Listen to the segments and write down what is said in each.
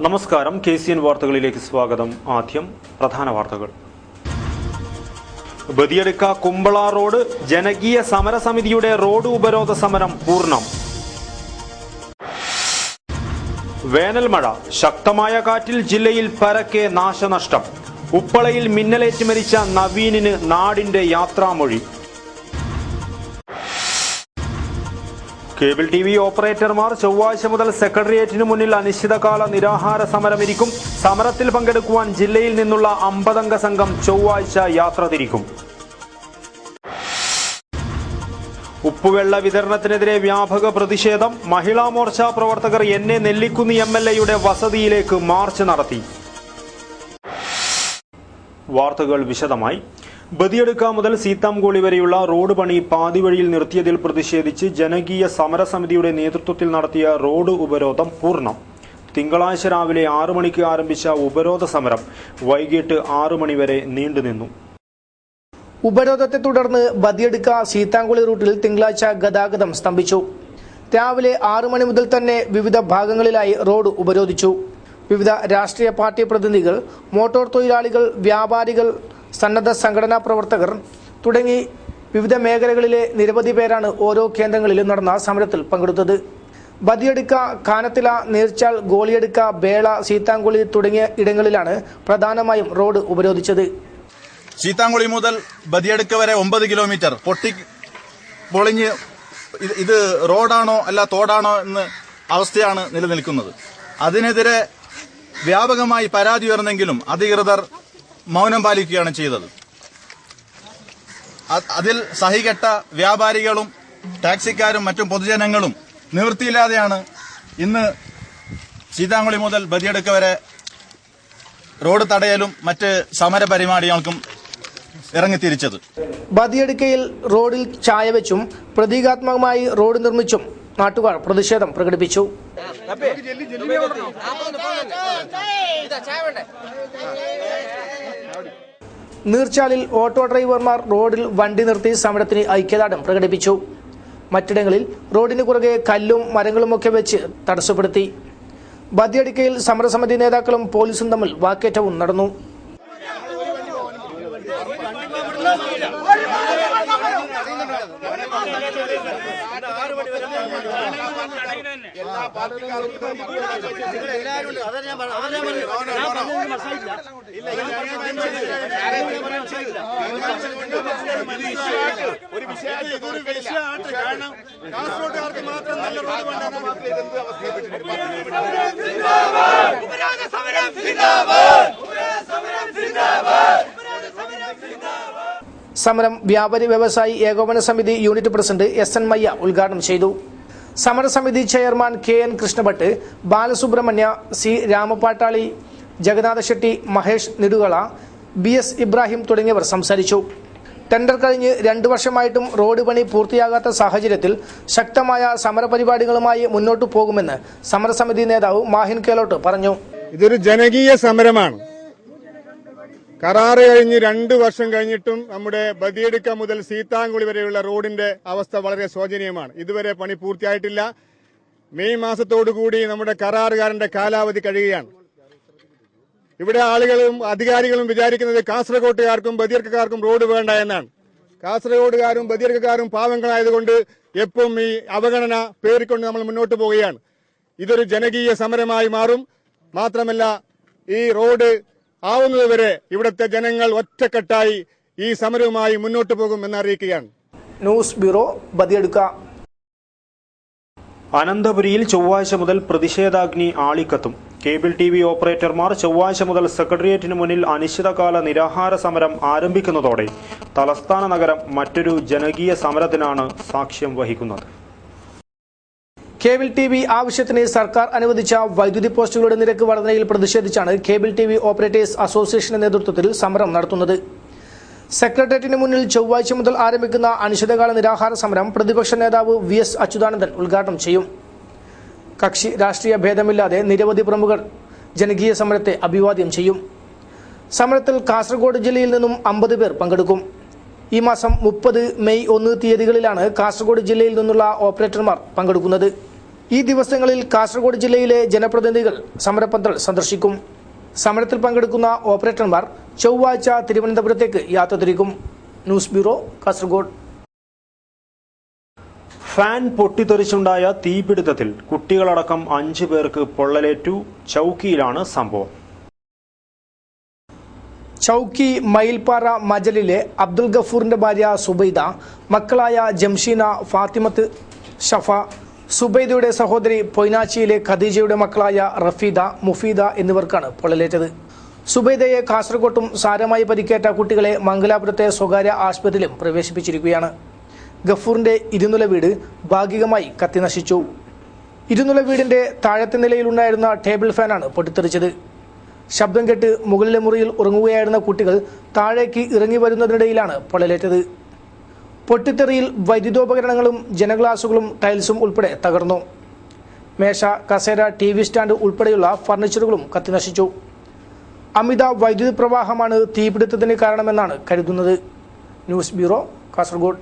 നമസ്കാരം, KCN വാർത്തകളിലേക്ക് സ്വാഗതം. ആദ്യം പ്രധാന വാർത്തകൾ. ബദിയടുക്ക കുമ്പള റോഡ് ജനകീയ സമരസമിതിയുടെ റോഡ് ഉപരോധ സമരം പൂർണ്ണം. വേനൽ മഴ, ശക്തമായ കാറ്റിൽ ജില്ലയിൽ പരക്കെ നാശനഷ്ടം. ഉപ്പളയിൽ മിന്നലേറ്റ് മരിച്ച നവീനിന് നാടിന്റെ യാത്രാമൊഴി. കേബിൾ TV ഓപ്പറേറ്റർമാർ ചൊവ്വാഴ്ച മുതൽ സെക്രട്ടേറിയറ്റിന് മുന്നിൽ അനിശ്ചിതകാല നിരാഹാര സമരമിരിക്കും. സമരത്തിൽ പങ്കെടുക്കുവാൻ ജില്ലയിൽ നിന്നുള്ള 50 അംഗ സംഘം ചൊവ്വാഴ്ച യാത്ര തിരിക്കും. ഉപ്പുവെള്ള വിതരണത്തിനെതിരെ വ്യാപക പ്രതിഷേധം. മഹിളാ മോർച്ച പ്രവർത്തകർ NA നെല്ലിക്കുന്നി MLA വസതിയിലേക്ക് മാർച്ച് നടത്തി. വാർത്തകൾ വിശദമായി. ബദിയടുക്ക മുതൽ സീതാംകോളി വരെയുള്ള റോഡ് പണി പാതിവഴിയിൽ നിർത്തിയതിൽ പ്രതിഷേധിച്ച് ജനകീയ സമരസമിതിയുടെ നേതൃത്വത്തിൽ നടത്തിയ റോഡ് ഉപരോധം പൂർണ്ണം. തിങ്കളാഴ്ച രാവിലെ 6 മണിക്ക് ആരംഭിച്ച ഉപരോധ സമരം വൈകിട്ട് 6 മണി വരെ നീണ്ടുനിന്നു. ഉപരോധത്തെ തുടർന്ന് ബദിയടുക്ക സീതാംകോളി റൂട്ടിൽ തിങ്കളാഴ്ച ഗതാഗതം സ്തംഭിച്ചു. രാവിലെ 6 മണി മുതൽ തന്നെ വിവിധ ഭാഗങ്ങളിലായി റോഡ് ഉപരോധിച്ചു. വിവിധ രാഷ്ട്രീയ പാർട്ടി പ്രതിനിധികൾ, മോട്ടോർ തൊഴിലാളികൾ, വ്യാപാരികൾ, സന്നദ്ധ സംഘടനാ പ്രവർത്തകർ തുടങ്ങി വിവിധ മേഖലകളിലെ നിരവധി പേരാണ് ഓരോ കേന്ദ്രങ്ങളിലും നടന്ന സമരത്തിൽ പങ്കെടുത്തത്. ബദിയടുക്ക, കാനത്തില, നീർച്ചാൽ, ഗോളിയടുക്ക, ബേള, സീതാംകോളി തുടങ്ങിയ ഇടങ്ങളിലാണ് പ്രധാനമായും റോഡ് ഉപരോധിച്ചത്. സീതാംകോളി മുതൽ ബദിയടുക്ക വരെ 9 കിലോമീറ്റർ പൊളിഞ്ഞ് ഇത് റോഡാണോ അല്ല തോടാണോ എന്ന അവസ്ഥയാണ് നിലനിൽക്കുന്നത്. അതിനെതിരെ വ്യാപകമായി പരാതി ഉയർന്നെങ്കിലും അധികൃതർ മൗനം പാലിക്കുകയാണ് ചെയ്തത്. അതിൽ സഹികെട്ട വ്യാപാരികളും ടാക്സിക്കാരും മറ്റും പൊതുജനങ്ങളും നിവൃത്തിയില്ലാതെയാണ് ഇന്ന് സീതാംകോളി മുതൽ ബദിയടുക്ക വരെ റോഡ് തടയലും മറ്റ് സമര പരിപാടികൾക്കും ഇറങ്ങിത്തിരിച്ചത്. ബദിയടുക്കയിൽ റോഡിൽ ചായ വെച്ചും പ്രതീകാത്മകമായി റോഡ് നിർമ്മിച്ചും നാട്ടുകാർ പ്രതിഷേധം പ്രകടിപ്പിച്ചു. നീർച്ചാലിൽ ഓട്ടോ ഡ്രൈവർമാർ റോഡിൽ വണ്ടി നിർത്തി സമരത്തിന് ഐക്യദാർഢ്യം പ്രകടിപ്പിച്ചു. മറ്റിടങ്ങളിൽ റോഡിന് കുറുകെ കല്ലും മരങ്ങളുമൊക്കെ വെച്ച് തടസ്സപ്പെടുത്തി. ബദിയടുക്കയിൽ സമരസമിതി നേതാക്കളും പോലീസും തമ്മിൽ വാക്കേറ്റവും നടന്നു. സമരം വ്യാപാരി വ്യവസായി ഏകോപന സമിതി യൂണിറ്റ് പ്രസിഡന്റ് SN മയ്യ ഉദ്ഘാടനം ചെയ്തു. സമരസമിതി chairman KN Krishnabhat, Balasubrahmanya, C Ramapattali, Jagannatha Shetty, Mahesh Nidukala, BS Ibrahim തുടങ്ങിയവർ സംസാരിച്ചു. ടെൻഡർ കഴിഞ്ഞ് 2 വർഷമായിട്ടും റോഡ് പണി പൂർത്തിയാകാത്ത സാഹചര്യത്തിൽ ശക്തമായ സമരപരിപാടികളുമായി മുന്നോട്ടു പോകുമെന്ന് സമരസമിതി നേതാവ് മാഹിൻ കേലോട്ട് പറഞ്ഞു. ഇതൊരു ജനകീയ സമരമാണ്. കരാറ് കഴിഞ്ഞ് 2 വർഷം കഴിഞ്ഞിട്ടും നമ്മുടെ ബദിയടുക്ക മുതൽ സീതാംകോളി വരെയുള്ള റോഡിന്റെ അവസ്ഥ വളരെ ശോചനീയമാണ്. ഇതുവരെ പണി പൂർത്തിയായിട്ടില്ല. മെയ് മാസത്തോടുകൂടി നമ്മുടെ കരാറുകാരന്റെ കാലാവധി കഴിയുകയാണ്. ഇവിടെ ആളുകളും അധികാരികളും വിചാരിക്കുന്നത് കാസർകോട്ടുകാർക്കും ബദിയടുക്കക്കാർക്കും റോഡ് വേണ്ട എന്നാണ്. കാസർകോട്ടുകാരും ബദിയടുക്കക്കാരും പാവങ്ങളായതുകൊണ്ട് എപ്പം ഈ അവഗണന പേറിക്കൊണ്ട് നമ്മൾ മുന്നോട്ട് പോവുകയാണ്. ഇതൊരു ജനകീയ സമരമായി മാറും. മാത്രമല്ല, ഈ റോഡ് ആവുന്നതുവരെ ഇവിടുത്തെ ജനങ്ങൾ ഒറ്റക്കെട്ടായി ഈ സമരവുമായി മുന്നോട്ട് പോകും എന്നറിയിക്കുകയാണ്. News bureau, Badiyadka. അനന്തപുരിയിൽ ചൊവ്വാഴ്ച മുതൽ പ്രതിഷേധാഗ്നി ആളിക്കത്തും. കേബിൾ TV ഓപ്പറേറ്റർമാർ ചൊവ്വാഴ്ച മുതൽ സെക്രട്ടേറിയറ്റിന് മുന്നിൽ അനിശ്ചിതകാല നിരാഹാര സമരം ആരംഭിക്കുന്നതോടെ തലസ്ഥാന നഗരം മറ്റൊരു ജനകീയ സമരത്തിനാണ് സാക്ഷ്യം വഹിക്കുന്നത്. കേബിൾ TV ആവശ്യത്തിന് സർക്കാർ അനുവദിച്ച വൈദ്യുതി പോസ്റ്റുകളുടെ നിരക്ക് വർധനയിൽ പ്രതിഷേധിച്ചാണ് കേബിൾ TV ഓപ്പറേറ്റേഴ്സ് അസോസിയേഷന്റെ നേതൃത്വത്തിൽ സമരം നടത്തുന്നത്. സെക്രട്ടേറിയറ്റിന് മുന്നിൽ ചൊവ്വാഴ്ച മുതൽ ആരംഭിക്കുന്ന അനിശ്ചിതകാല നിരാഹാര സമരം പ്രതിപക്ഷ നേതാവ് VS അച്യുതാനന്ദൻ ഉദ്ഘാടനം ചെയ്യും. കക്ഷി രാഷ്ട്രീയ ഭേദമില്ലാതെ നിരവധി പ്രമുഖർ ജനകീയ സമരത്തെ അഭിവാദ്യം ചെയ്യും. സമരത്തിൽ കാസർഗോഡ് ജില്ലയിൽ നിന്നും 50 പേർ പങ്കെടുക്കും. ഈ മാസം 30, മെയ് 1 തീയതികളിലാണ് കാസർഗോഡ് ജില്ലയിൽ നിന്നുള്ള ഓപ്പറേറ്റർമാർ പങ്കെടുക്കുന്നത്. ഈ ദിവസങ്ങളിൽ കാസർഗോഡ് ജില്ലയിലെ ജനപ്രതിനിധികൾ സമരപന്തൽ സന്ദർശിക്കും. സമരത്തിൽ പങ്കെടുക്കുന്ന ഓപ്പറേറ്റർമാർ ചൊവ്വാഴ്ച തിരുവനന്തപുരത്തേക്ക് യാത്ര തിരിക്കും. News bureau, Kasaragod. ഫാൻ പൊട്ടിത്തെറിച്ചുണ്ടായ തീപിടുത്തത്തിൽ കുട്ടികളടക്കം 5 പേർക്ക് പൊള്ളലേറ്റു. ചൌക്കിയിലാണ് സംഭവം. ചൌക്കി മയിൽപ്പാറ മജലിലെ അബ്ദുൽ ഗഫൂറിന്റെ ഭാര്യ സുബൈദ, മക്കളായ ജംഷീന, ഫാത്തിമത്ത്, ഷഫ, സുബൈദയുടെ സഹോദരി പൊയ്നാച്ചിയിലെ ഖദീജയുടെ മക്കളായ റഫീദ, മുഫീദ എന്നിവർക്കാണ് പൊള്ളലേറ്റത്. സുബൈദയെ കാസർഗോട്ടും സാരമായി പരിക്കേറ്റ കുട്ടികളെ മംഗലാപുരത്തെ സ്വകാര്യ ആശുപത്രിയിലും പ്രവേശിപ്പിച്ചിരിക്കുകയാണ്. ഗഫൂറിന്റെ ഇരുനില വീട് ഭാഗികമായി കത്തിനശിച്ചു. ഇരുനില വീടിന്റെ താഴത്തെ നിലയിലുണ്ടായിരുന്ന ടേബിൾ ഫാനാണ് പൊട്ടിത്തെറിച്ചത്. ശബ്ദം കേട്ട് മുകളിലെ മുറിയിൽ ഉറങ്ങുകയായിരുന്ന കുട്ടികൾ താഴേക്ക് ഇറങ്ങി വരുന്നതിനിടയിലാണ് പൊള്ളലേറ്റത്. പൊട്ടിത്തെറിയിൽ വൈദ്യുതോപകരണങ്ങളും ജനഗ്ലാസുകളും ടൈൽസും ഉൾപ്പെടെ തകർന്നു. മേശ, കസേര, TV സ്റ്റാൻഡ് ഉൾപ്പെടെയുള്ള ഫർണിച്ചറുകളും കത്തിനശിച്ചു. അമിത വൈദ്യുതി പ്രവാഹമാണ് തീപിടുത്തത്തിന് കാരണമെന്നാണ് കരുതുന്നത്. News bureau, Kasaragod.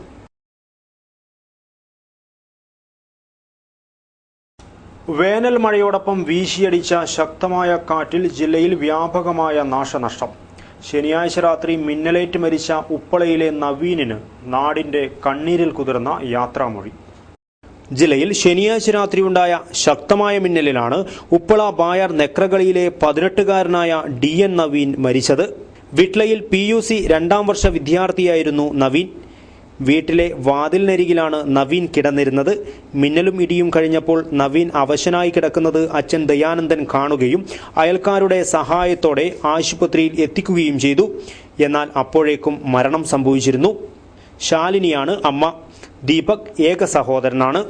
വേനൽ മഴയോടൊപ്പം വീശിയടിച്ച ശക്തമായ കാറ്റിൽ ജില്ലയിൽ വ്യാപകമായ നാശനഷ്ടം. ശനിയാഴ്ച രാത്രി മിന്നലേറ്റ് മരിച്ച ഉപ്പളയിലെ നവീനിന് നാടിന്റെ കണ്ണീരിൽ കുതിർന്ന യാത്രാമൊഴി. ജില്ലയിൽ ശനിയാഴ്ച രാത്രിയുണ്ടായ ശക്തമായ മിന്നലിലാണ് ഉപ്പള ബായർ നെക്രകളിയിലെ 18-കാരനായ DN നവീൻ മരിച്ചത്. വിട്ലയിൽ PUC 2ാം വർഷ വിദ്യാർത്ഥിയായിരുന്നു നവീൻ. വീട്ടിലെ വാതിലിനരികിലാണ് നവീൻ കിടന്നിരുന്നത്. മിന്നലും ഇടിയും കഴിഞ്ഞപ്പോൾ നവീൻ അവശനായി കിടക്കുന്നത് അച്ഛൻ ദയാനന്ദൻ കാണുകയും അയൽക്കാരുടെ സഹായത്തോടെ ആശുപത്രിയിൽ എത്തിക്കുകയും ചെയ്തു. എന്നാൽ അപ്പോഴേക്കും മരണം സംഭവിച്ചിരുന്നു. ശാലിനിയാണ് അമ്മ. ദീപക് ഏക സഹോദരനാണ്.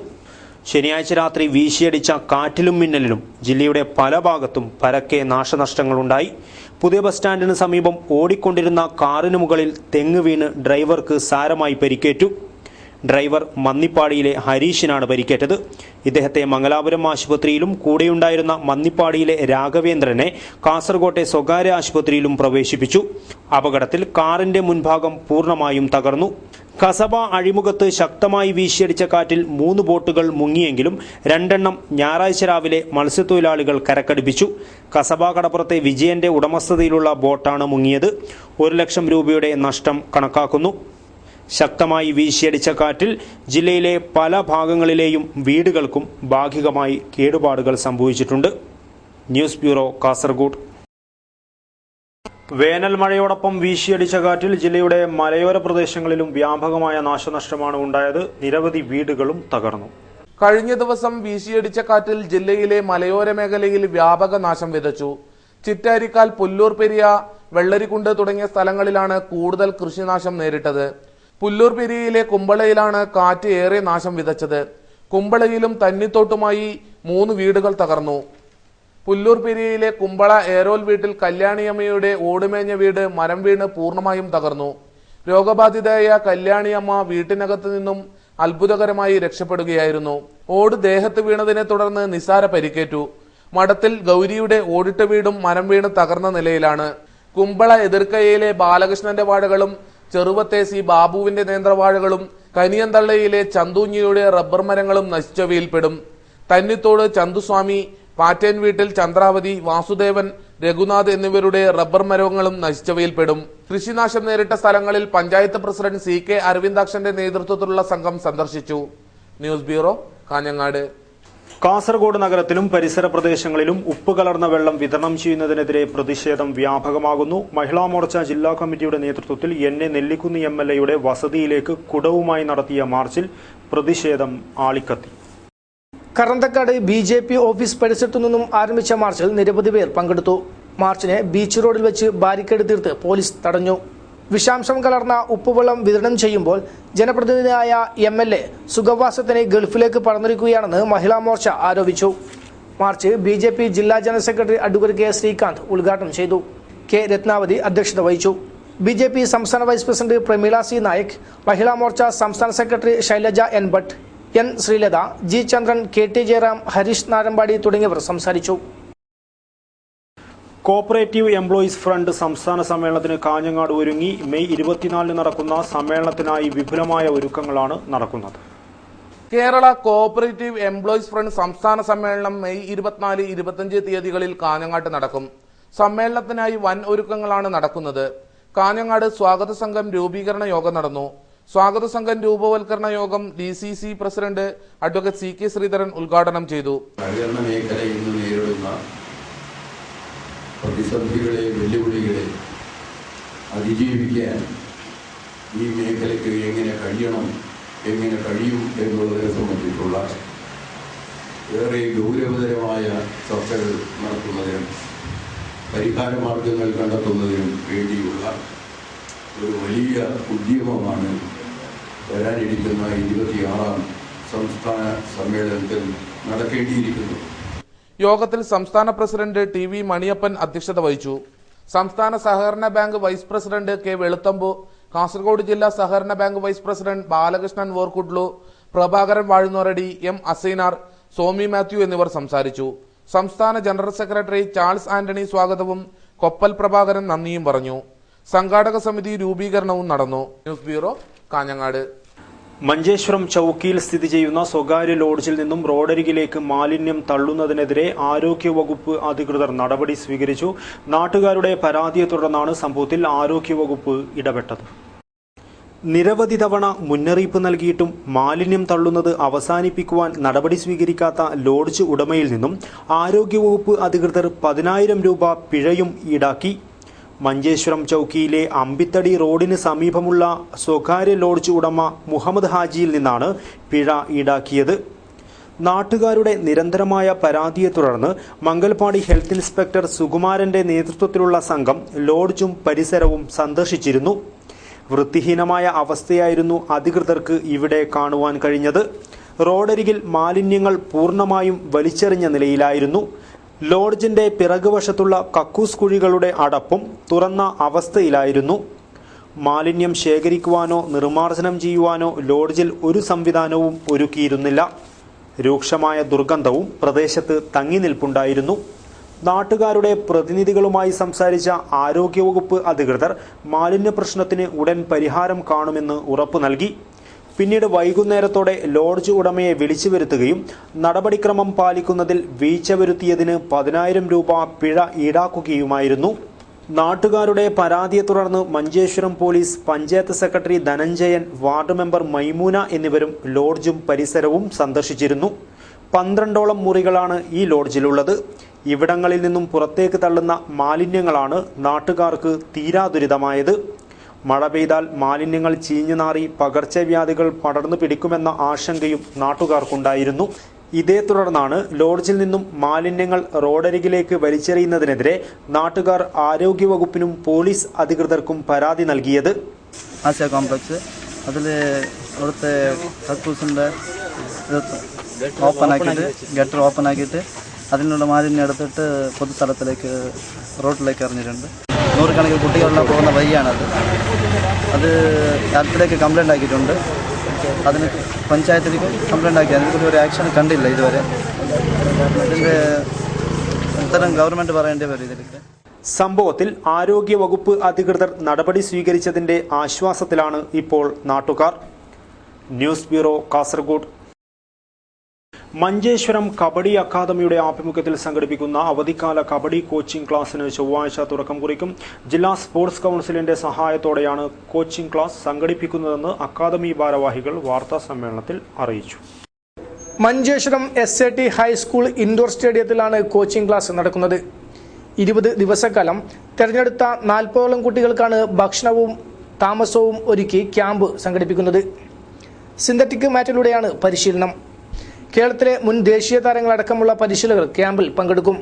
ശനിയാഴ്ച രാത്രി വീശിയടിച്ച കാറ്റിലും മിന്നലിലും ജില്ലയുടെ പല ഭാഗത്തും പരക്കെ നാശനഷ്ടങ്ങളുണ്ടായി. പുതിയ ബസ് സ്റ്റാൻഡിന് സമീപം ഓടിക്കൊണ്ടിരുന്ന കാറിന് മുകളിൽ തെങ്ങ് വീണ് ഡ്രൈവർക്ക് സാരമായി പരിക്കേറ്റു. ഡ്രൈവർ മന്നിപ്പാടിയിലെ ഹരീഷിനാണ് പരിക്കേറ്റത്. ഇദ്ദേഹത്തെ മംഗലാപുരം ആശുപത്രിയിലും കൂടെയുണ്ടായിരുന്ന മന്നിപ്പാടിയിലെ രാഘവേന്ദ്രനെ കാസർകോട്ടെ സ്വകാര്യ ആശുപത്രിയിലും പ്രവേശിപ്പിച്ചു. അപകടത്തിൽ കാറിന്റെ മുൻഭാഗം പൂർണ്ണമായും തകർന്നു. കസബ അഴിമുഖത്ത് ശക്തമായി വീശിയടിച്ച കാറ്റിൽ 3 ബോട്ടുകൾ മുങ്ങിയെങ്കിലും 2 ഞായറാഴ്ച രാവിലെ മത്സ്യത്തൊഴിലാളികൾ കരക്കടുപ്പിച്ചു. കസബ കടപ്പുറത്തെ വിജയന്റെ ഉടമസ്ഥതയിലുള്ള ബോട്ടാണ് മുങ്ങിയത്. 1 ലക്ഷം രൂപയുടെ നഷ്ടം കണക്കാക്കുന്നു. ശക്തമായി വീശിയടിച്ച കാറ്റിൽ ജില്ലയിലെ പല ഭാഗങ്ങളിലെയും വീടുകൾക്കും ഭാഗികമായി കേടുപാടുകൾ സംഭവിച്ചിട്ടുണ്ട്. News bureau, Kasaragod. വേനൽ മഴയോടൊപ്പം വീശിയടിച്ച കാറ്റിൽ ജില്ലയുടെ മലയോര പ്രദേശങ്ങളിലും വ്യാപകമായ നാശനഷ്ടമാണ് ഉണ്ടായത്. നിരവധി വീടുകളും തകർന്നു. കഴിഞ്ഞ ദിവസം വീശിയടിച്ച കാറ്റിൽ ജില്ലയിലെ മലയോര മേഖലയിൽ വ്യാപക നാശം വിതച്ചു. ചിറ്റാരിക്കാൽ, പുല്ലൂർ പെരിയ, വെള്ളരിക്കുണ്ട് തുടങ്ങിയ സ്ഥലങ്ങളിലാണ് കൂടുതൽ കൃഷിനാശം നേരിട്ടത്. പുല്ലൂർ പെരിയയിലെ കുമ്പളയിലാണ് കാറ്റ് ഏറെ നാശം വിതച്ചത്. കുമ്പളയിലും തന്നിത്തോട്ടുമായി 3 വീടുകൾ തകർന്നു. പുല്ലൂർ പെരിയയിലെ കുമ്പള ഏരോൽ വീട്ടിൽ കല്യാണിയമ്മയുടെ ഓടുമേഞ്ഞ വീട് മരം വീണ് പൂർണ്ണമായും തകർന്നു. രോഗബാധിതയായ കല്യാണിയമ്മ വീട്ടിനകത്ത് നിന്നും അത്ഭുതകരമായി രക്ഷപ്പെടുകയായിരുന്നു. ഓട് ദേഹത്ത് വീണതിനെ തുടർന്ന് നിസാര പരിക്കേറ്റു. മഠത്തിൽ ഗൗരിയുടെ ഓടിട്ട വീടും മരം വീണ് തകർന്ന നിലയിലാണ്. കുമ്പള എതിർക്കയയിലെ ബാലകൃഷ്ണന്റെ വാഴകളും ചെറുവത്തെ സി ബാബുവിന്റെ നേന്ത്രവാഴകളും കനിയന്തള്ളയിലെ ചന്തുഞ്ഞിയുടെ റബ്ബർ മരങ്ങളും നശിച്ചവയിൽപ്പെടും. തന്നിത്തോട് ചന്തുസ്വാമി, പാറ്റേൻ വീട്ടിൽ ചന്ദ്രാവതി, വാസുദേവൻ, രഘുനാഥ് എന്നിവരുടെ റബ്ബർ മരങ്ങളും നശിച്ചവയിൽപ്പെടും. കൃഷിനാശം നേരിട്ട സ്ഥലങ്ങളിൽ പഞ്ചായത്ത് പ്രസിഡന്റ് CK അരവിന്ദാക്ഷന്റെ നേതൃത്വത്തിലുള്ള സംഘം സന്ദർശിച്ചു. News bureau, Kanhangad. കാസർഗോഡ് നഗരത്തിലും പരിസര പ്രദേശങ്ങളിലും ഉപ്പ് കലർന്ന വെള്ളം വിതരണം ചെയ്യുന്നതിനെതിരെ പ്രതിഷേധം വ്യാപകമാകുന്നു. മഹിളാ മോർച്ച ജില്ലാ കമ്മിറ്റിയുടെ നേതൃത്വത്തിൽ NA നെല്ലിക്കുന്ന് MLAയുടെ വസതിയിലേക്ക് കുടവുമായി നടത്തിയ മാർച്ചിൽ പ്രതിഷേധം ആളിക്കത്തി. കറന്തക്കാട് BJP ഓഫീസ് പരിസരത്തു നിന്നും ആരംഭിച്ച മാർച്ചിൽ നിരവധി പേർ പങ്കെടുത്തു. മാർച്ചിനെ ബീച്ച് റോഡിൽ വെച്ച് ബാരിക്കേഡ് തീർത്ത് പോലീസ് തടഞ്ഞു. വിഷാംശം കലർന്ന ഉപ്പുവെള്ളം വിതരണം ചെയ്യുമ്പോൾ ജനപ്രതിനിധിയായ MLA സുഖവാസത്തിന് ഗൾഫിലേക്ക് പറന്നിരിക്കുകയാണെന്ന് മഹിളാ മോർച്ച ആരോപിച്ചു. മാർച്ച് BJP ജില്ലാ general secretary advocate K. Srikanth ഉദ്ഘാടനം ചെയ്തു. K. രത്നാവതി അധ്യക്ഷത വഹിച്ചു. BJP സംസ്ഥാന vice president Prameela C. Nayak, Mahila Morcha സംസ്ഥാന secretary Shailaja N. Bhat, N. Sreelatha, G. Chandran, KT Jayaram, Harish Narampadi തുടങ്ങിയവർ സംസാരിച്ചു. കോപ്പറേറ്റീവ് എംപ്ലോയീസ് ഫ്രണ്ട് സംസ്ഥാന സമ്മേളനത്തിന് കാഞ്ഞങ്ങാട് ഒരുങ്ങി. മെയ് 24 നടക്കുന്ന സമ്മേളനത്തിനായി വിപുലമായ ഒരുക്കങ്ങളാണ് നടക്കുന്നത്. കേരള കോഓപ്പറേറ്റീവ് എംപ്ലോയീസ് ഫ്രണ്ട് സംസ്ഥാന സമ്മേളനം മെയ് 24-25 തീയതികളിൽ കാഞ്ഞങ്ങാട്ട് നടക്കും. സമ്മേളനത്തിനായി വൻ ഒരുക്കങ്ങളാണ് നടക്കുന്നത്. കാഞ്ഞങ്ങാട് സ്വാഗത സംഘം രൂപീകരണ യോഗം നടന്നു. സ്വാഗത സംഘം രൂപവൽക്കരണ യോഗം DCC president advocate CK Sreedharan ഉദ്ഘാടനം ചെയ്തു. സഹകരണ മേഖല ഇന്ന് നേരിടുന്ന പ്രതിസന്ധികളെ വെല്ലുവിളികളെ അതിജീവിക്കാൻ ഈ മേഖലയ്ക്ക് എങ്ങനെ കഴിയും എന്നുള്ളതിനെ സംബന്ധിച്ചുള്ള ഏറെ ഗൗരവതരമായ ചർച്ചകൾ നടത്തുന്നതിനും പരിഹാര മാർഗങ്ങൾ കണ്ടെത്തുന്നതിനും വേണ്ടിയുള്ള ഒരു വലിയ ഉദ്യമമാണ് വരാനിരിക്കുന്ന 26ാം സംസ്ഥാന സമ്മേളനത്തിൽ നടക്കേണ്ടിയിരിക്കുന്നു. യോഗത്തിൽ സംസ്ഥാന പ്രസിഡന്റ് TV മണിയപ്പൻ അധ്യക്ഷത വഹിച്ചു. സംസ്ഥാന സഹകരണ bank vice president K Veluthambu, Kasaragod ജില്ലാ സഹകരണ bank vice president Balakrishnan Vorkudlu, Prabhakaran Vazhunnoradi, M Asainar, Somi Mathew എന്നിവർ സംസാരിച്ചു. സംസ്ഥാന ജനറൽ സെക്രട്ടറി ചാൾസ് ആന്റണി സ്വാഗതവും കൊപ്പൽ പ്രഭാകരൻ നന്ദിയും പറഞ്ഞു. സംഘാടക സമിതി രൂപീകരണവും നടന്നു. News bureau, Kanhangad. മഞ്ചേശ്വരം ചൌക്കിയിൽ സ്ഥിതി ചെയ്യുന്ന സ്വകാര്യ ലോഡ്ജിൽ നിന്നും റോഡരികിലേക്ക് മാലിന്യം തള്ളുന്നതിനെതിരെ ആരോഗ്യവകുപ്പ് അധികൃതർ നടപടി സ്വീകരിച്ചു. നാട്ടുകാരുടെ പരാതിയെ തുടർന്നാണ് സംഭവത്തിൽ ആരോഗ്യവകുപ്പ് ഇടപെട്ടത്. നിരവധി തവണ മുന്നറിയിപ്പ് നൽകിയിട്ടും മാലിന്യം തള്ളുന്നത് അവസാനിപ്പിക്കുവാൻ നടപടി സ്വീകരിക്കാത്ത ലോഡ്ജ് ഉടമയിൽ നിന്നും ആരോഗ്യവകുപ്പ് അധികൃതർ 10,000 രൂപ പിഴയും ഈടാക്കി. മഞ്ചേശ്വരം ചൌക്കിയിലെ അമ്പിത്തടി റോഡിന് സമീപമുള്ള സ്വകാര്യ ലോഡ്ജ് ഉടമ മുഹമ്മദ് ഹാജിയിൽ നിന്നാണ് പിഴ ഈടാക്കിയത്. നാട്ടുകാരുടെ നിരന്തരമായ പരാതിയെ തുടർന്ന് മംഗൽപാടി ഹെൽത്ത് ഇൻസ്പെക്ടർ സുകുമാരന്റെ നേതൃത്വത്തിലുള്ള സംഘം ലോഡ്ജും പരിസരവും സന്ദർശിച്ചിരുന്നു. വൃത്തിഹീനമായ അവസ്ഥയായിരുന്നു അധികൃതർക്ക് ഇവിടെ കാണുവാൻ കഴിഞ്ഞത്. റോഡരികിൽ മാലിന്യങ്ങൾ പൂർണ്ണമായും വലിച്ചെറിഞ്ഞ നിലയിലായിരുന്നു. ലോഡ്ജിന്റെ പിറകുവശത്തുള്ള കക്കൂസ് കുഴികളുടെ അടപ്പും തുറന്ന അവസ്ഥയിലായിരുന്നു. മാലിന്യം ശേഖരിക്കുവാനോ നിർമ്മാർജ്ജനം ചെയ്യുവാനോ ലോഡ്ജിൽ ഒരു സംവിധാനവും ഒരുക്കിയിരുന്നില്ല. രൂക്ഷമായ ദുർഗന്ധവും പ്രദേശത്ത് തങ്ങി നിൽപ്പുണ്ടായിരുന്നു. നാട്ടുകാരുടെ പ്രതിനിധികളുമായി സംസാരിച്ച ആരോഗ്യവകുപ്പ് അധികൃതർ മാലിന്യ പ്രശ്നത്തിന് ഉടൻ പരിഹാരം കാണുമെന്ന് ഉറപ്പു നൽകി. പിന്നീട് വൈകുന്നേരത്തോടെ ലോഡ്ജ് ഉടമയെ വിളിച്ചു വരുത്തുകയും നടപടിക്രമം പാലിക്കുന്നതിൽ വീഴ്ച വരുത്തിയതിന് 10,000 രൂപ പിഴ ഈടാക്കുകയുമായിരുന്നു. നാട്ടുകാരുടെ പരാതിയെ തുടർന്ന് Manjeshwaram police, panchayat secretary Dhananjayan, ward member Maimoona എന്നിവരും ലോഡ്ജും പരിസരവും സന്ദർശിച്ചിരുന്നു. 12ഓളം മുറികളാണ് ഈ ലോഡ്ജിലുള്ളത്. ഇവിടങ്ങളിൽ നിന്നും പുറത്തേക്ക് തള്ളുന്ന മാലിന്യങ്ങളാണ് നാട്ടുകാർക്ക് തീരാദുരിതമായത്. മഴ പെയ്താൽ മാലിന്യങ്ങൾ ചീഞ്ഞു നാറി പകർച്ചവ്യാധികൾ പടർന്നു പിടിക്കുമെന്ന ആശങ്കയും നാട്ടുകാർക്കുണ്ടായിരുന്നു. ഇതേ തുടർന്നാണ് ലോഡ്ജിൽ നിന്നും മാലിന്യങ്ങൾ റോഡരികിലേക്ക് വലിച്ചെറിയുന്നതിനെതിരെ നാട്ടുകാർ ആരോഗ്യവകുപ്പിനും പോലീസ് അധികൃതർക്കും പരാതി നൽകിയത്. ആശയ കോംപ്ലക്സ് അതിൽ അവിടുത്തെ കക്കൂസിൻ്റെ ഗട്ടർ ഓപ്പൺ ആക്കിയിട്ട് അതിനുള്ള മാലിന്യം എടുത്തിട്ട് പൊതുസ്ഥലത്തിലേക്ക് റോഡിലേക്ക് എറിഞ്ഞിട്ടുണ്ട്. 100 കണക്കിന് കുട്ടികളുള്ള പോകുന്ന വഴിയാണത്. അത് അടുത്തിലേക്ക് കംപ്ലൈൻ്റ് ആക്കിയിട്ടുണ്ട്. അതിന് പഞ്ചായത്തിലേക്ക് കംപ്ലൈൻ്റ് ആക്കി. അതിനെക്കുറിച്ച് ഒരു ആക്ഷൻ കണ്ടില്ല ഇതുവരെ. ഇതിൻ്റെ ഉത്തരം ഗവൺമെൻറ് പറയേണ്ടി വരും ഇതിലേക്ക്. സംഭവത്തിൽ ആരോഗ്യവകുപ്പ് അധികൃതർ നടപടി സ്വീകരിച്ചതിന്റെ ആശ്വാസത്തിലാണ് ഇപ്പോൾ നാട്ടുകാർ. News bureau, Kasaragod. മഞ്ചേശ്വരം കബഡി അക്കാദമിയുടെ ആഭിമുഖ്യത്തിൽ സംഘടിപ്പിക്കുന്ന അവധിക്കാല കബഡി കോച്ചിംഗ് ക്ലാസിന് ചൊവ്വാഴ്ച തുടക്കം കുറിക്കും. ജില്ലാ സ്പോർട്സ് കൌൺസിലിന്റെ സഹായത്തോടെയാണ് കോച്ചിംഗ് ക്ലാസ് സംഘടിപ്പിക്കുന്നതെന്ന് അക്കാദമി ഭാരവാഹികൾ വാർത്താ സമ്മേളനത്തിൽ അറിയിച്ചു. മഞ്ചേശ്വരം SAT ഹൈസ്കൂൾ ഇൻഡോർ സ്റ്റേഡിയത്തിലാണ് കോച്ചിംഗ് ക്ലാസ് നടക്കുന്നത്. 20 ദിവസക്കാലം തെരഞ്ഞെടുത്ത 40ഓളം കുട്ടികൾക്കാണ് ഭക്ഷണവും താമസവും ഒരുക്കി ക്യാമ്പ് സംഘടിപ്പിക്കുന്നത്. സിന്തറ്റിക് മാറ്റിലൂടെയാണ് പരിശീലനം. കേരളത്തിലെ മുൻ ദേശീയ താരങ്ങളടക്കമുള്ള പരിശീലകർ ക്യാമ്പിൽ പങ്കെടുക്കും.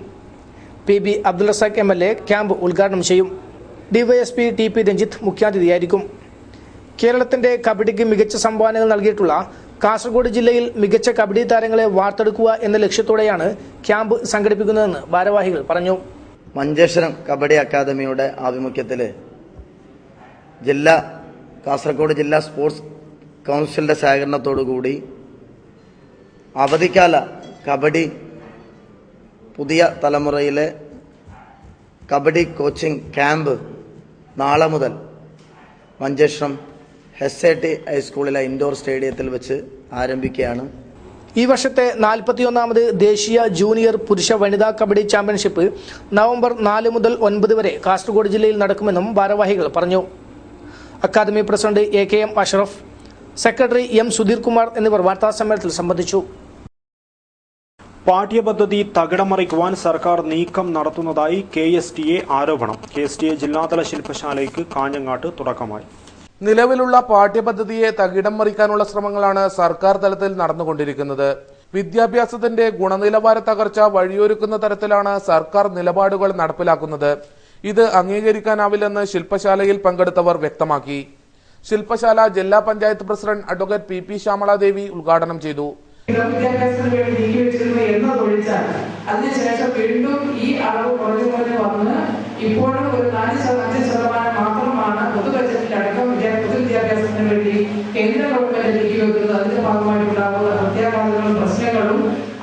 PB Abdul Razak MLA camp ഉദ്ഘാടനം ചെയ്യും. DYSP TP Ranjith മുഖ്യാതിഥിയായിരിക്കും. കേരളത്തിന്റെ കബഡിക്ക് മികച്ച സംഭാവനകൾ നൽകിയിട്ടുള്ള കാസർഗോഡ് ജില്ലയിൽ മികച്ച കബഡി താരങ്ങളെ വാർത്തെടുക്കുക എന്ന ലക്ഷ്യത്തോടെയാണ് ക്യാമ്പ് സംഘടിപ്പിക്കുന്നതെന്ന് ഭാരവാഹികൾ പറഞ്ഞു. മഞ്ചേശ്വരം കബഡി അക്കാദമിയുടെ ആഭിമുഖ്യത്തിൽ കാസർഗോഡ് ജില്ലാ സ്പോർട്സ് കൗൺസിലിന്റെ സഹകരണത്തോടുകൂടി അവധിക്കാല കബഡി പുതിയ തലമുറയിലെ കബഡി കോച്ചിംഗ് ക്യാമ്പ് നാളെ മുതൽ മഞ്ചേശ്വരം SAT ഹൈസ്കൂളിലെ ഇൻഡോർ സ്റ്റേഡിയത്തിൽ വെച്ച് ആരംഭിക്കുകയാണ്. ഈ വർഷത്തെ 41ാമത് ദേശീയ ജൂനിയർ പുരുഷ വനിതാ കബഡി ചാമ്പ്യൻഷിപ്പ് നവംബർ 4 മുതൽ 9 വരെ കാസർഗോഡ് ജില്ലയിൽ നടക്കുമെന്നും ഭാരവാഹികൾ പറഞ്ഞു. Academy president AKM Ashraf, secretary M Sudheer Kumar എന്നിവർ വാർത്താസമ്മേളനത്തിൽ സംബന്ധിച്ചു. പാഠ്യപദ്ധതി തകിടം മറിക്കുവാൻ സർക്കാർ നീക്കം നടത്തുന്നതായി KSTA ആരോപണം. KSTA ജില്ലാതല ശില്പശാലയ്ക്ക് കാഞ്ഞങ്ങാട്ട് തുടക്കമായി. നിലവിലുള്ള പാഠ്യപദ്ധതിയെ തകിടം മറിക്കാനുള്ള ശ്രമങ്ങളാണ് സർക്കാർ തലത്തിൽ നടന്നുകൊണ്ടിരിക്കുന്നത്. വിദ്യാഭ്യാസത്തിന്റെ ഗുണനിലവാര തകർച്ച വഴിയൊരുക്കുന്ന തരത്തിലാണ് സർക്കാർ നിലപാടുകൾ നടപ്പിലാക്കുന്നത്. ഇത് അംഗീകരിക്കാനാവില്ലെന്ന് ശില്പശാലയിൽ പങ്കെടുത്തവർ വ്യക്തമാക്കി. ശില്പശാല ജില്ലാ panchayat president advocate PP Shyamala Devi ഉദ്ഘാടനം ചെയ്തു. വിദ്യാഭ്യാസത്തിന് വേണ്ടി നീക്കിവെച്ചിരുന്നു എന്നതൊഴിച്ചാൽ അതിനുശേഷം വീണ്ടും ഈ അളവ് കുറഞ്ഞു വന്ന് ഇപ്പോഴും ഒരു 4-5% മാത്രമാണ് പൊതുബജറ്റിലടക്കം പൊതുവിദ്യാഭ്യാസത്തിന് വേണ്ടി കേന്ദ്ര ഗവൺമെന്റ് നീക്കിവെക്കുന്നത്. അതിന്റെ ഭാഗമായിട്ടുണ്ടാകുന്ന പ്രത്യാഘാതങ്ങളും പ്രശ്നങ്ങളും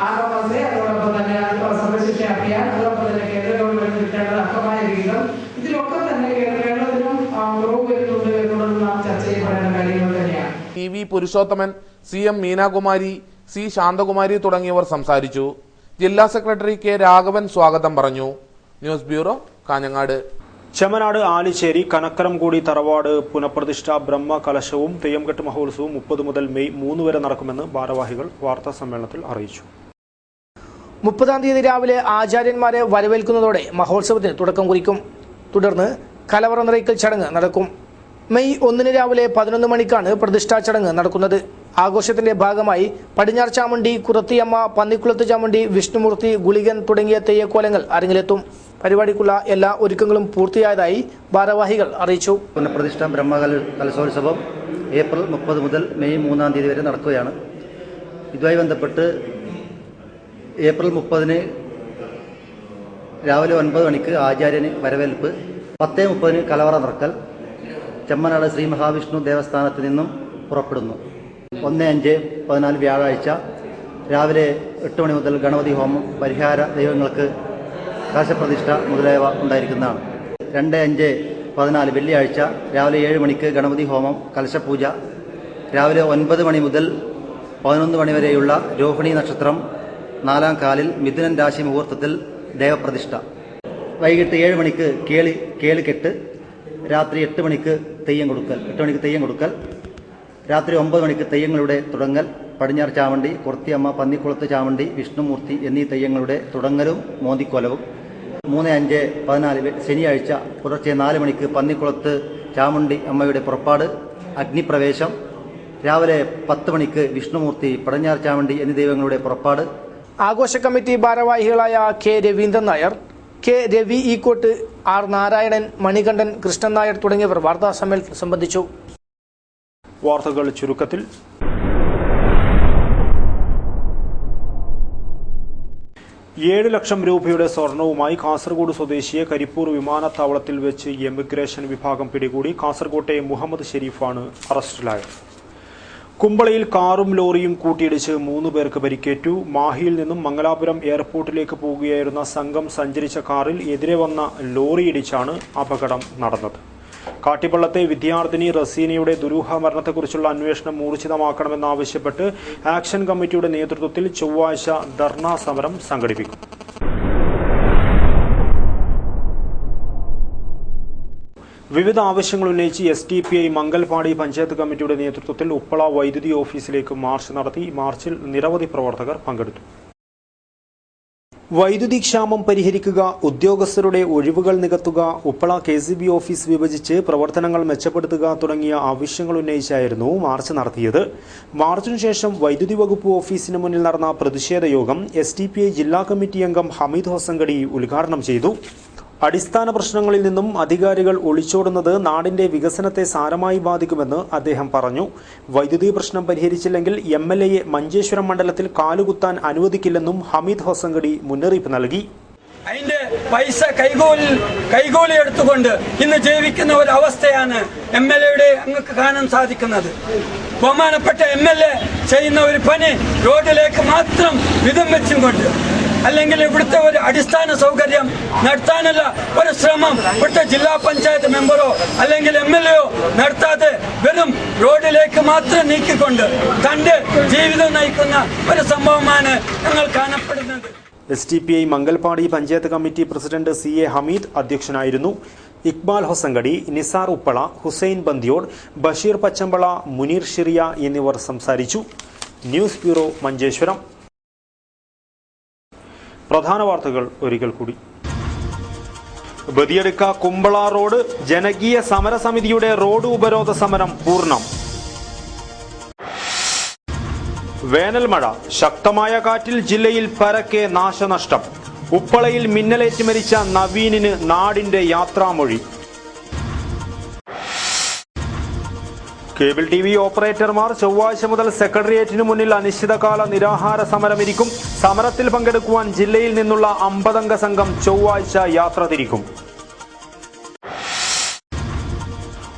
ആഗോളത്തെ അതോടൊപ്പം തന്നെ സർവശിക്ഷ അഭിയാൻ അതോടൊപ്പം തന്നെ കേന്ദ്ര ഗവൺമെന്റ് കിട്ടേണ്ട അർഹമായ വിഹിതം ഇതിലൊക്കെ തന്നെ കേരളത്തിനും കുറവ് വരുന്നുണ്ട് എന്നുള്ളത് നാം ചർച്ച ചെയ്യപ്പെടേണ്ട കാര്യങ്ങൾ തന്നെയാണ്. TV Purushothaman, CM Meenakumari, C Shanthakumari തുടങ്ങിയവർ സംസാരിച്ചു. ജില്ലാ സെക്രട്ടറി K രാഘവൻ സ്വാഗതം പറഞ്ഞു. News bureau, Kanhangad. ചെമ്മനാട് ആലിശ്ശേരി കനക്കരംകൂടി തറവാട് പുനഃപ്രതിഷ്ഠ ബ്രഹ്മ കലശവും തെയ്യംകെട്ട് മഹോത്സവവും 30 മുതൽ മെയ് 3 വരെ നടക്കുമെന്ന് ഭാരവാഹികൾ വാർത്താ സമ്മേളനത്തിൽ അറിയിച്ചു. 30-ാം തീയതി രാവിലെ ആചാര്യന്മാരെ വരവേൽക്കുന്നതോടെ മഹോത്സവത്തിന് തുടക്കം കുറിക്കും. തുടർന്ന് കലവറ നിറയ്ക്കൽ ചടങ്ങ് നടക്കും. മെയ് 1 രാവിലെ 11 മണിക്കാണ് പ്രതിഷ്ഠാ ചടങ്ങ് നടക്കുന്നത്. ആഘോഷത്തിന്റെ ഭാഗമായി പടിഞ്ഞാർ ചാമുണ്ടി, കുറത്തിയമ്മ, പന്നിക്കുളത്ത് ചാമുണ്ടി, വിഷ്ണുമൂർത്തി, ഗുളികൻ തുടങ്ങിയ തെയ്യക്കോലങ്ങൾ അരങ്ങിലെത്തും. പരിപാടിക്കുള്ള എല്ലാ ഒരുക്കങ്ങളും പൂർത്തിയായതായി ഭാരവാഹികൾ അറിയിച്ചു. പുനഃപ്രതിഷ്ഠ ബ്രഹ്മ കലശോത്സവം ഏപ്രിൽ 30 മുതൽ മെയ് 3 തീയതി വരെ നടക്കുകയാണ്. ഇതുമായി ബന്ധപ്പെട്ട് ഏപ്രിൽ 30 രാവിലെ 9 മണിക്ക് ആചാര്യന് വരവേൽപ്പ്, 10:30 കലവറ നിറക്കൽ ചെമ്മനാട് ശ്രീ മഹാവിഷ്ണു ദേവസ്ഥാനത്ത് നിന്നും പുറപ്പെടുന്നു. 1-5-14 വ്യാഴാഴ്ച രാവിലെ 8 മണി മുതൽ ഗണപതി ഹോമം, പരിഹാര ദൈവങ്ങൾക്ക് കലശപ്രതിഷ്ഠ മുതലായവ ഉണ്ടായിരിക്കുന്നതാണ്. 2-5-14 വെള്ളിയാഴ്ച രാവിലെ 7 മണിക്ക് ഗണപതി ഹോമം, കലശപൂജ. രാവിലെ 9 മണി മുതൽ 11 മണി വരെയുള്ള രോഹിണി നക്ഷത്രം 4-ാം കാലിൽ മിഥുനൻ രാശി മുഹൂർത്തത്തിൽ ദേവപ്രതിഷ്ഠ. വൈകിട്ട് 7 മണിക്ക് കേളിക്കെട്ട്. രാത്രി 8 മണിക്ക് തെയ്യം കൊടുക്കൽ. രാത്രി 9 മണിക്ക് തെയ്യങ്ങളുടെ തുടങ്ങൽ. പടിഞ്ഞാർ ചാമണ്ടി, കുറത്തിയമ്മ, പന്നിക്കുളത്ത് ചാമണ്ടി, വിഷ്ണുമൂർത്തി എന്നീ തെയ്യങ്ങളുടെ തുടങ്ങലും മോന്തിക്കോലവും. 3-5-14 ശനിയാഴ്ച പുലർച്ചെ 4 മണിക്ക് പന്നിക്കുളത്ത് ചാമുണ്ടി അമ്മയുടെ പുറപ്പാട്, അഗ്നിപ്രവേശം. രാവിലെ 10 മണിക്ക് വിഷ്ണുമൂർത്തി, പടിഞ്ഞാർ ചാമണ്ടി എന്നീ ദൈവങ്ങളുടെ പുറപ്പാട്. ആഘോഷ കമ്മിറ്റി ഭാരവാഹികളായ K Raveendran Nair, K Ravi ഈക്കോട്ട്, R Narayanan, Manikandan, Krishnan Nair തുടങ്ങിയവർ വാർത്താ സമ്മേളനത്തിൽ സംബന്ധിച്ചു. വാർത്തകൾ ചുരുക്കത്തിൽ. 7 ലക്ഷം രൂപയുടെ സ്വർണവുമായി കാസർഗോഡ് സ്വദേശിയെ കരിപ്പൂർ വിമാനത്താവളത്തിൽ വെച്ച് എമിഗ്രേഷൻ വിഭാഗം പിടികൂടി. കാസർകോട്ടെ മുഹമ്മദ് ഷെരീഫാണ് അറസ്റ്റിലായത്. കുമ്പളയിൽ കാറും ലോറിയും കൂട്ടിയിടിച്ച് 3 പേർക്ക് പരിക്കേറ്റു. മാഹിയിൽ നിന്നും മംഗലാപുരം എയർപോർട്ടിലേക്ക് പോകുകയായിരുന്ന സംഘം സഞ്ചരിച്ച കാറിൽ എതിരെ വന്ന ലോറിയിടിച്ചാണ് അപകടം നടന്നത്. കാട്ടിപ്പള്ളത്തെ വിദ്യാർത്ഥിനി റസീനയുടെ ദുരൂഹ മരണത്തെക്കുറിച്ചുള്ള അന്വേഷണം ഊർജിതമാക്കണമെന്നാവശ്യപ്പെട്ട് ആക്ഷൻ കമ്മിറ്റിയുടെ നേതൃത്വത്തിൽ ചൊവ്വാഴ്ച ധർണാ സമരം സംഘടിപ്പിക്കും. വിവിധ ആവശ്യങ്ങൾ ഉന്നയിച്ച് STPI മംഗൽപാടി പഞ്ചായത്ത് കമ്മിറ്റിയുടെ നേതൃത്വത്തിൽ ഉപ്പള വൈദ്യുതി ഓഫീസിലേക്ക് മാർച്ച് നടത്തി. മാർച്ചിൽ നിരവധി പ്രവർത്തകർ പങ്കെടുത്തു. വൈദ്യുതി ക്ഷാമം പരിഹരിക്കുക, ഉദ്യോഗസ്ഥരുടെ ഒഴിവുകൾ നികത്തുക, ഉപ്പള KCB ഓഫീസ് വിഭജിച്ച് പ്രവർത്തനങ്ങൾ മെച്ചപ്പെടുത്തുക തുടങ്ങിയ ആവശ്യങ്ങൾ ഉന്നയിച്ചായിരുന്നു മാർച്ച് നടത്തിയത്. മാർച്ചിനു ശേഷം വൈദ്യുതി വകുപ്പ് ഓഫീസിന് മുന്നിൽ നടന്ന പ്രതിഷേധ യോഗം STPI ജില്ലാ കമ്മിറ്റി അംഗം ഹമീദ് ഹൊസങ്കടി ഉദ്ഘാടനം ചെയ്തു. അടിസ്ഥാന പ്രശ്നങ്ങളിൽ നിന്നും അധികാരികൾ ഒളിച്ചോടുന്നത് നാടിന്റെ വികസനത്തെ സാരമായി ബാധിക്കുമെന്ന് അദ്ദേഹം പറഞ്ഞു. വൈദ്യുതി പ്രശ്നം പരിഹരിച്ചില്ലെങ്കിൽ MLAയെ മഞ്ചേശ്വരം മണ്ഡലത്തിൽ കാലുകുത്താൻ അനുവദിക്കില്ലെന്നും ഹമീദ് ഹൊസങ്കടി മുന്നറിയിപ്പ് നൽകി. അതിന്റെ പൈസ കൈകൂലി എടുത്തുകൊണ്ട് ഇന്ന് ജീവിക്കുന്ന ഒരു അവസ്ഥയാണ് MLAയുടെ അങ്ങക്ക് കാണാൻ സാധിക്കുന്നത്. ബഹുമാനപ്പെട്ട MLA ചെയ്യുന്ന ഒരു പണി റോഡിലേക്ക് മാത്രം വിധം വെച്ചും കൊണ്ട് അല്ലെങ്കിൽ ഇവിടുത്തെ ഒരു അടിസ്ഥാന സൗകര്യം നടത്താനുള്ള ഒരു ശ്രമം ഇവിടുത്തെ ജില്ലാ പഞ്ചായത്ത് മെമ്പറോ അല്ലെങ്കിൽ MLAയോ നടത്താതെ വെറും റോഡിലേക്ക് മാത്രം നീക്കിക്കൊണ്ട് തന്റെ ജീവിതം നയിക്കുന്ന ഒരു സംഭവമാണ് ഞങ്ങൾ കാണപ്പെടുന്നത്. SDPI Mangalpady panchayat committee president CA Hameed അധ്യക്ഷനായിരുന്നു. ഇക്ബാൽ ഹൊസങ്കടി, നിസാർ ഉപ്പള, ഹുസൈൻ ബന്ദിയോട്, ബഷീർ പച്ചമ്പള, മുനീർ ഷിറിയ എന്നിവർ സംസാരിച്ചു. News bureau, Manjeshwaram. പ്രധാന വാർത്തകൾ ഒരിക്കൽ കൂടി. ബദിയടുക്ക കുമ്പള റോഡ് ജനകീയ സമരസമിതിയുടെ റോഡ് ഉപരോധ സമരം പൂർണ്ണം. വേനൽ മഴ, ശക്തമായ കാറ്റിൽ ജില്ലയിൽ പരക്കെ നാശനഷ്ടം. ഉപ്പളയിൽ മിന്നലേറ്റ് മരിച്ച നവീനിന് നാടിന്റെ യാത്രാമൊഴി. കേബിൾ TV ഓപ്പറേറ്റർമാർ ചൊവ്വാഴ്ച മുതൽ സെക്രട്ടേറിയറ്റിനു മുന്നിൽ അനിശ്ചിതകാല നിരാഹാര സമരമിരിക്കും. സമരത്തിൽ പങ്കെടുക്കുവാൻ ജില്ലയിൽ നിന്നുള്ള 50 അംഗ സംഘം ചൊവ്വാഴ്ച യാത്ര തിരിക്കും.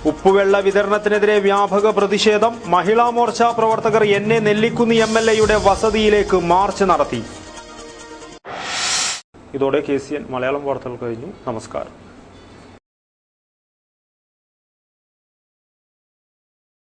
ഉപ്പുവെള്ള വിതരണത്തിനെതിരെ വ്യാപക പ്രതിഷേധം. മഹിളാ മോർച്ച പ്രവർത്തകർ NA നെല്ലിക്കുന്നി MLAയുടെ വസതിയിലേക്ക് മാർച്ച് നടത്തി. ഇതോടെ KCN മലയാളം വാർത്തകൾ കഴിഞ്ഞു. നമസ്കാരം.